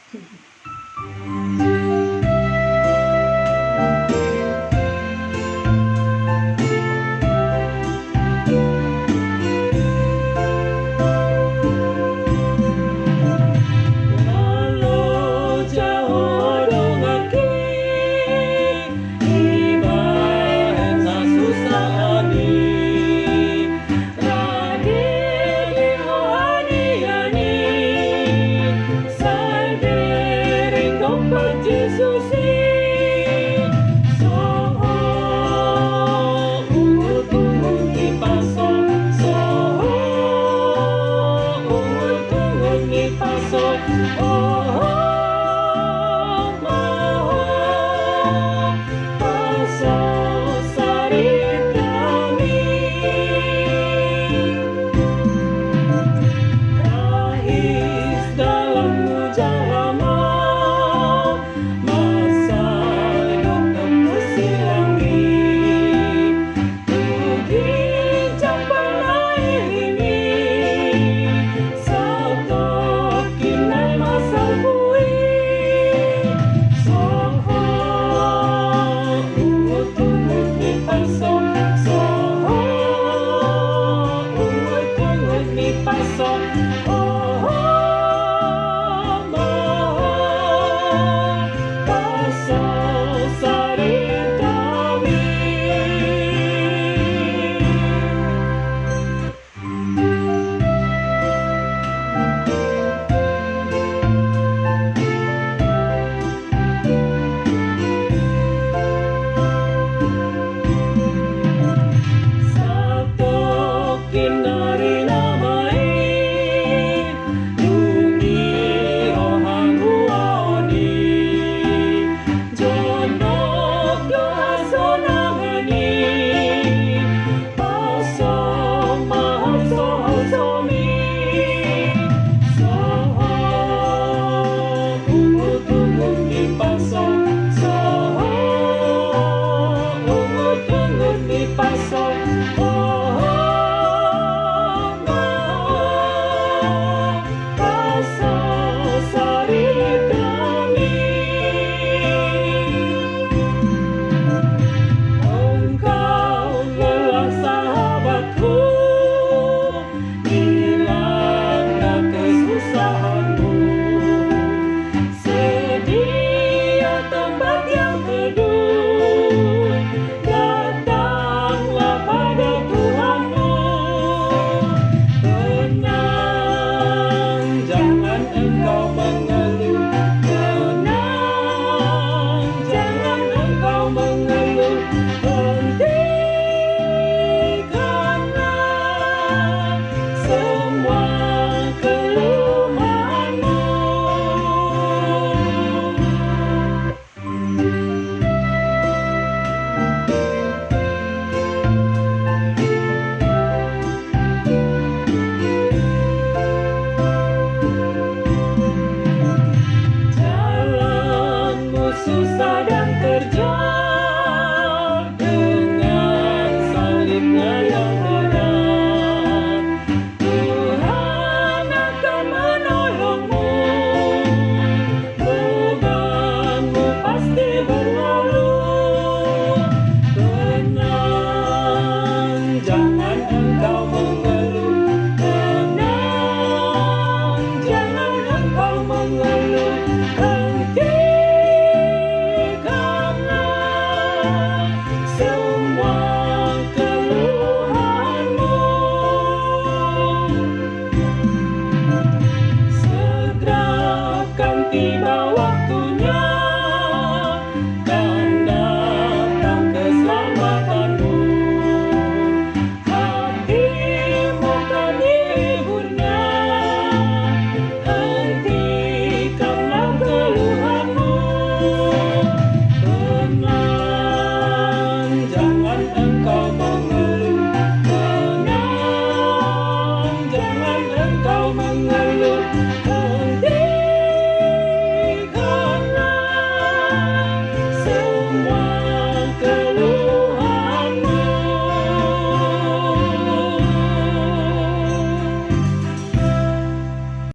Walau jauh dongaki, ibarat susah ani, radili hoaniani, sadering kompat Yesusi, soho ungut-ungut di pasok, soho ungut-ungut di pasok, oh pasok sari kami, rahis dalam mujalama, masa dokter kesilangi, tugi campai ini, satu kinai masa kui, soho ungut-ungut di pasok, soho ungut-ungut di pasok, oh pasok sari kami. Satu kinari namai, dugi rohang uoni, jonok dohasonahani, pasok mahal soho somi, soho ungut-ungut di pasok, soho ungut-ungut di pasok, oh pasok sari kami. Engkau lelah sahabatku, hilanglah kesusahanmu, sedia tempat yang teduh, datanglah pada Tuhanmu. Tenang, jangan engkau mengeluh, tenang, jangan engkau mengeluh, hentikanlah semua keluhanmu. Jalanmu susah dan terjal, dengan salibnya yang berat, Tuhan akan menolongmu, bebanmu pasti berlalu. Tenang, jangan engkau mengeluh, tenang, jangan engkau mengeluh, hentikanlah semua keluhanmu. Segera akan tiba